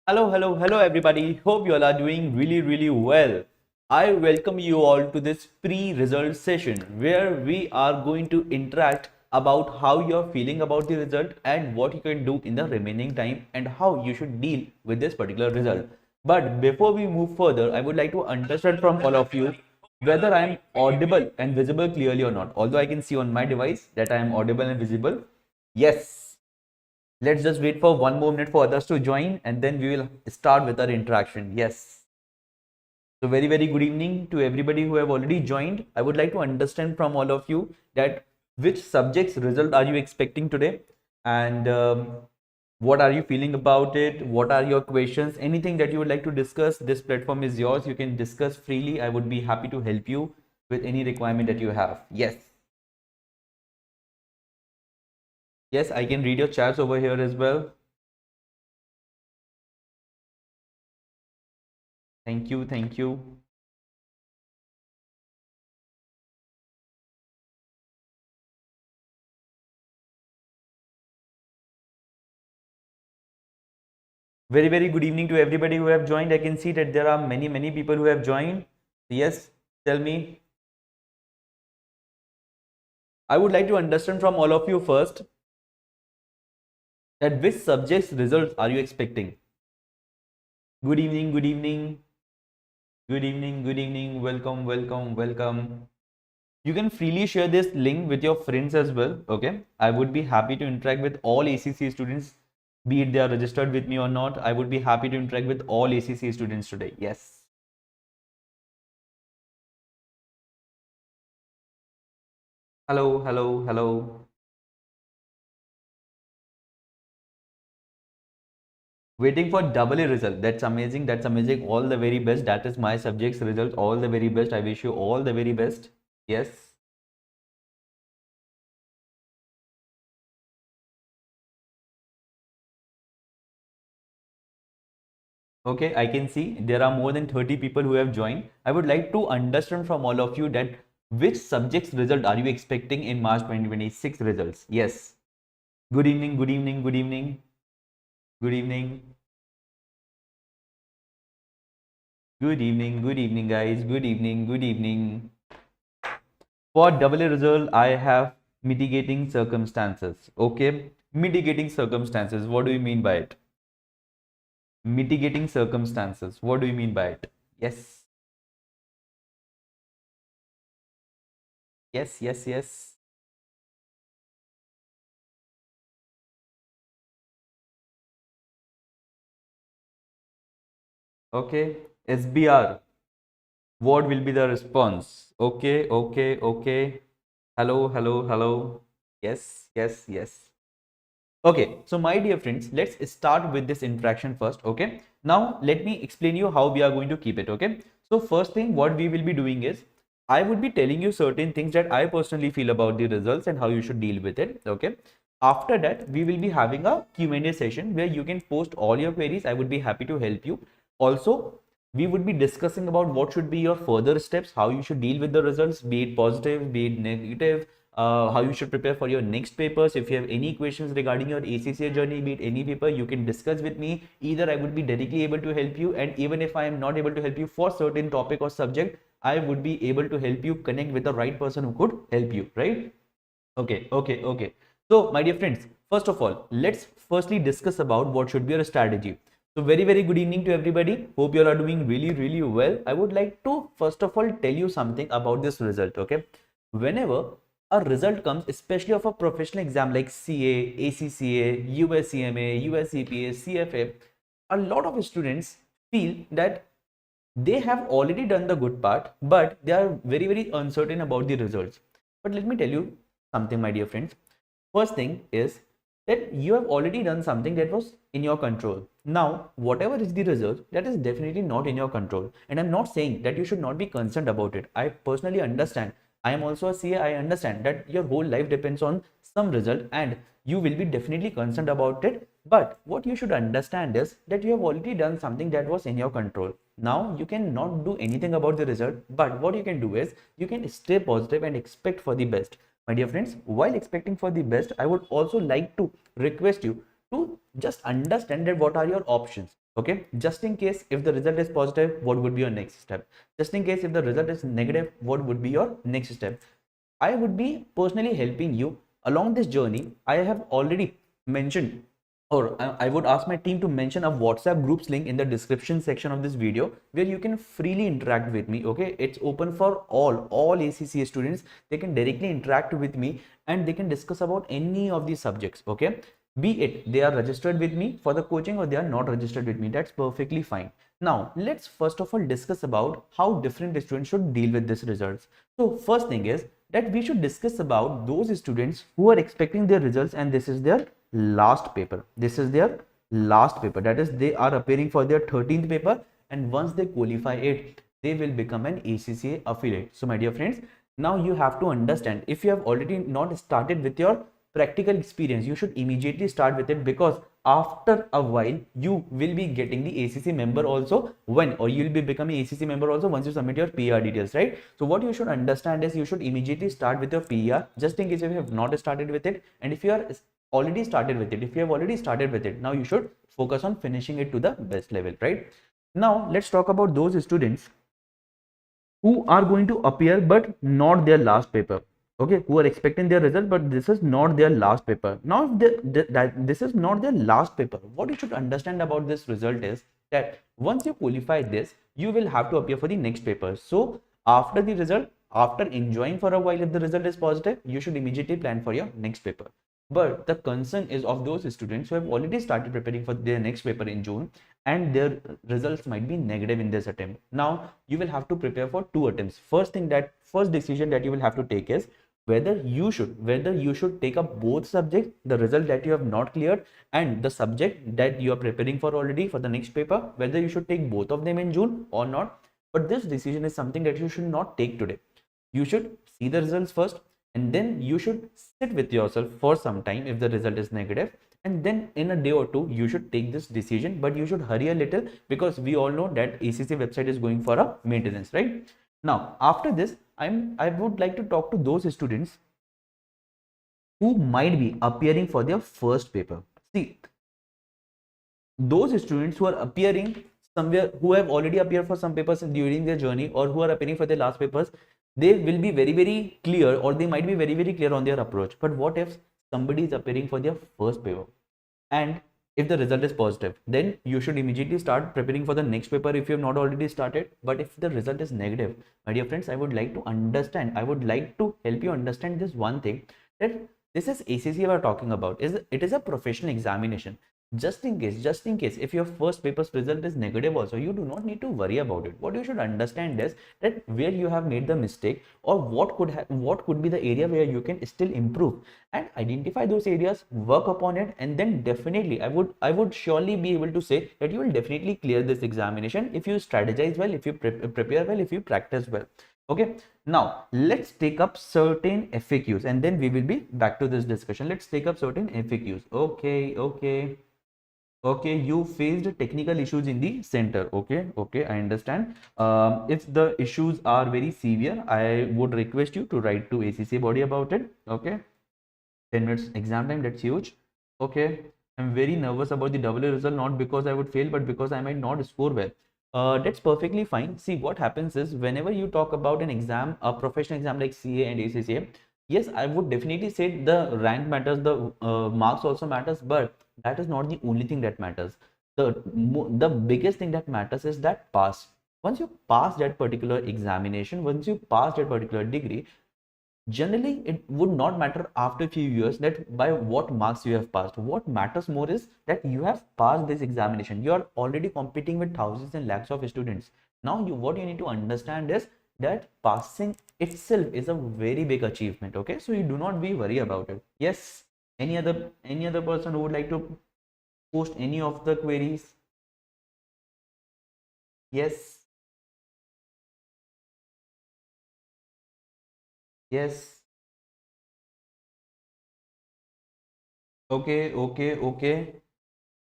Hello, everybody. Hope you all are doing really well. I welcome you all to this pre-result session where we are going to interact about how you're feeling about the result and what you can do in the remaining time and how you should deal with this particular result. But before we move further, I would like to understand from all of you whether I am audible and visible clearly or not. Although I can see on my device that I am audible and visible. Yes. Let's just wait for one more minute for others to join and then we will start with our interaction. Yes. So very good evening to everybody who have already joined. I would like to understand from all of you that which subjects result are you expecting today and what are you feeling about it? What are your questions? Anything that you would like to discuss, this platform is yours. You can discuss freely. I would be happy to help you with any requirement that you have. Yes. Yes, I can read your chats over here as well. Thank you. Thank you. Very good evening to everybody who have joined. I can see that there are many people who have joined. Yes, tell me. I would like to understand from all of you first that which subjects results are you expecting? Good evening, good evening, good evening, good evening. Welcome. You can freely share this link with your friends as well. Okay, I would be happy to interact with all ACCA students, be it they are registered with me or not. I would be happy to interact with all ACCA students today. Yes. Hello. Waiting for double A result. That's amazing. That's amazing. All the very best. That is my subject's result. All the very best. I wish you all the very best. Yes. Okay, I can see there are more than 30 people who have joined. I would like to understand from all of you that which subject's result are you expecting in March 2026 results? Yes. Good evening, good evening, good evening, good evening, good evening, guys. Good evening. For double A result, I have mitigating circumstances. Okay, mitigating circumstances. What do you mean by it? Mitigating circumstances. What do you mean by it? Yes, yes. Okay, SBR. What will be the response? Okay. Hello. Yes. Okay, so my dear friends, let's start with this interaction first. Okay, now let me explain you how we are going to keep it. Okay, so first thing what we will be doing is I would be telling you certain things that I personally feel about the results and how you should deal with it. Okay, after that we will be having a Q&A session where you can post all your queries. I would be happy to help you. Also, we would be discussing about what should be your further steps, how you should deal with the results, be it positive, be it negative, how you should prepare for your next papers. If you have any questions regarding your ACCA journey, be it any paper, you can discuss with me. Either I would be directly able to help you, and even if I am not able to help you for certain topic or subject, I would be able to help you connect with the right person who could help you, right? Okay. So, my dear friends, first of all, let's firstly discuss about what should be your strategy. So, very good evening to everybody. Hope you all are doing really well. I would like to first of all tell you something about this result. Okay, whenever a result comes, especially of a professional exam like CA, ACCA, USCMA, USCPA, CFA, a lot of students feel that they have already done the good part, but they are very uncertain about the results. But let me tell you something, my dear friends. First thing is that you have already done something that was in your control. Now, whatever is the result, that is definitely not in your control. And I'm not saying that you should not be concerned about it. I personally understand. I am also a CA. I understand that your whole life depends on some result and you will be definitely concerned about it. But what you should understand is that you have already done something that was in your control. Now you cannot do anything about the result, but what you can do is you can stay positive and expect for the best. My dear friends, while expecting for the best, I would also like to request you to just understand that what are your options. Okay, just in case if the result is positive, what would be your next step? Just in case if the result is negative, what would be your next step? I would be personally helping you along this journey. I have already mentioned, or I would ask my team to mention a WhatsApp groups link in the description section of this video where you can freely interact with me. Okay, it's open for all ACCA students. They can directly interact with me and they can discuss about any of these subjects. Okay, be it they are registered with me for the coaching or they are not registered with me, that's perfectly fine. Now let's first of all discuss about how different students should deal with these results. So first thing is that we should discuss about those students who are expecting their results and this is their last paper. This is their last paper, that is they are appearing for their 13th paper, and once they qualify it, they will become an ACCA affiliate. So my dear friends, now you have to understand, if you have already not started with your practical experience, you should immediately start with it, because after a while you will be getting the ACC member also when, or you will be becoming ACC member also once you submit your PR details, right? So what you should understand is you should immediately start with your PR, just in case if you have not started with it. And if you are already started with it, if you have already started with it, now you should focus on finishing it to the best level, right? Now let's talk about those students who are going to appear but not their last paper. Okay, who are expecting their result but this is not their last paper. Now if this is not their last paper, what you should understand about this result is that once you qualify this, you will have to appear for the next paper. So after the result, after enjoying for a while, if the result is positive, you should immediately plan for your next paper. But the concern is of those students who have already started preparing for their next paper in June and their results might be negative in this attempt. Now you will have to prepare for two attempts. First decision that you will have to take is whether you should take up both subjects, the result that you have not cleared and the subject that you are preparing for already for the next paper, whether you should take both of them in June or not. But this decision is something that you should not take today. You should see the results first, and then you should sit with yourself for some time if the result is negative, and then in a day or two you should take this decision. But you should hurry a little, because we all know that ACC website is going for a maintenance, right? Now after this, I would like to talk to those students who might be appearing for their first paper. See, those students who are appearing somewhere, who have already appeared for some papers during their journey, or who are appearing for their last papers, they will be very clear, or they might be very clear on their approach. But what if somebody is appearing for their first paper, and if the result is positive, then you should immediately start preparing for the next paper if you have not already started. But if the result is negative, my dear friends, I would like to help you understand this one thing, that this is ACC we are talking about, is it is a professional examination. Just in case if your first paper's result is negative also, you do not need to worry about it. What you should understand is that where you have made the mistake, or what could be the area where you can still improve, and identify those areas, work upon it, and then definitely I would surely be able to say that you will definitely clear this examination if you strategize well, if you prepare well, if you practice well. Okay, now let's take up certain FAQs and then we will be back to this discussion. Let's take up certain FAQs. Okay, you faced technical issues in the center. Okay, I understand. If the issues are very severe, I would request you to write to ACC body about it. Okay, 10 minutes exam time, that's huge. Okay, I'm very nervous about the double result, not because I would fail, but because I might not score well. That's perfectly fine. See, what happens is whenever you talk about an exam, a professional exam like CA and ACCA, yes, I would definitely say the rank matters, the marks also matters, but that is not the only thing that matters. The biggest thing that matters is that pass. Once you pass that particular examination, once you pass that particular degree, generally it would not matter after a few years that by what marks you have passed. What matters more is that you have passed this examination. You are already competing with thousands and lakhs of students. Now what you need to understand is that passing itself is a very big achievement. Okay, so you do not be worry about it. Yes, any other person who would like to post any of the queries? Yes, yes. Okay.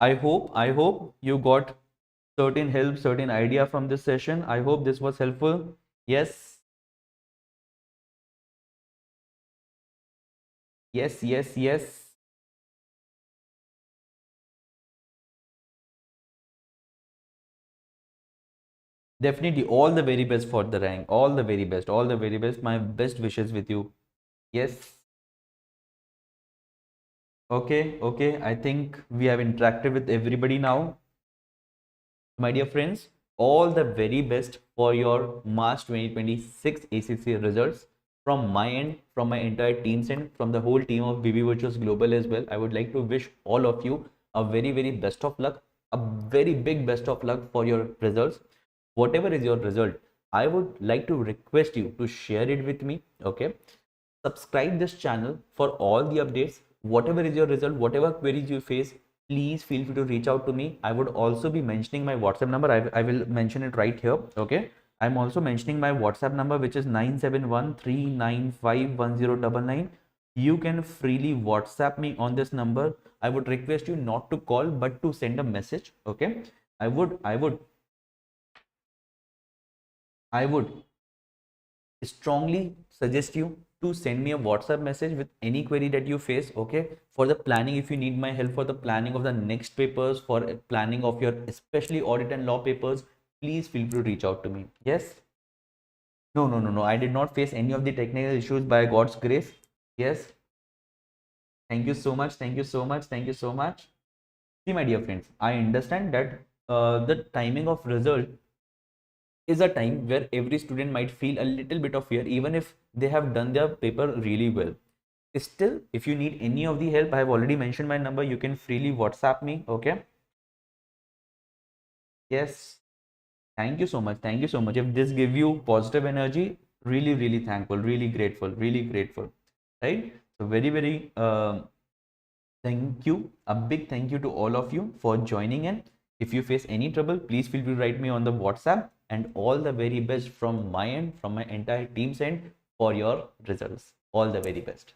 I hope you got certain help, certain idea from this session. I hope this was helpful. Yes, yes. Definitely, all the very best for the rank. All the very best. All the very best. My best wishes with you. Yes. Okay. Okay. I think we have interacted with everybody now. My dear friends, all the very best for your March 2026 ACCA results from my end, from my entire team's end, from the whole team of BB Virtuous Global as well. I would like to wish all of you a very, very best of luck, a very big best of luck for your results. Whatever is your result, I would like to request you to share it with me. Okay, subscribe this channel for all the updates. Whatever is your result, whatever queries you face, please feel free to reach out to me. I would also be mentioning my WhatsApp number. I will mention it right here. Okay, I'm also mentioning my WhatsApp number, which is 9713951099. You can freely WhatsApp me on this number. I would request you not to call but to send a message. Okay, I would strongly suggest you to send me a WhatsApp message with any query that you face. Okay, for the planning, if you need my help for the planning of the next papers, for planning of your especially audit and law papers, please feel free to reach out to me. Yes. No, I did not face any of the technical issues, by God's grace. Yes. Thank you so much. Thank you so much. Thank you so much. See, my dear friends, I understand that the timing of result is a time where every student might feel a little bit of fear, even if they have done their paper really well. Still, if you need any of the help, I have already mentioned my number. You can freely WhatsApp me. Okay. Yes. Thank you so much. Thank you so much. If this give you positive energy, really, really thankful, really grateful, really grateful. Right. So very, very thank you. A big thank you to all of you for joining in. If you face any trouble, please feel free to write me on the WhatsApp, and all the very best from my end, from my entire team's end for your results. All the very best.